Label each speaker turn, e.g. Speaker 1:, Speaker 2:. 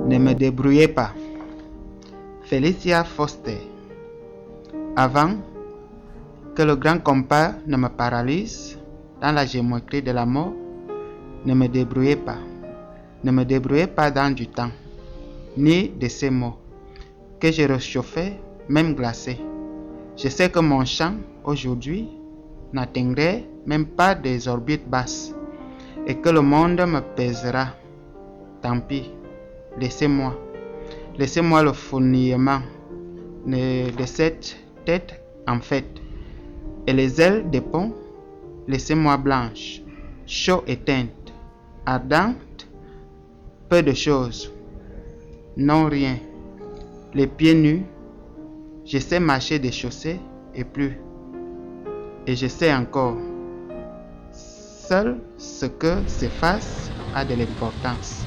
Speaker 1: Ne me débrouillez pas. Felicia Foster. Avant que le grand compas ne me paralyse dans la géométrie de la mort, ne me débrouillez pas. Ne me débrouillez pas dans du temps, ni de ces mots que je réchauffais, même glacés. Je sais que mon chant, aujourd'hui, n'atteindrait même pas des orbites basses et que le monde me pèsera. Tant pis, laissez-moi le fourmillement de cette tête en fête et les ailes des ponts, laissez-moi blanche, chaud éteinte, ardente, peu de choses, non rien, les pieds nus, je sais marcher des chaussées et plus, et je sais encore, seul ce que s'efface a de l'importance.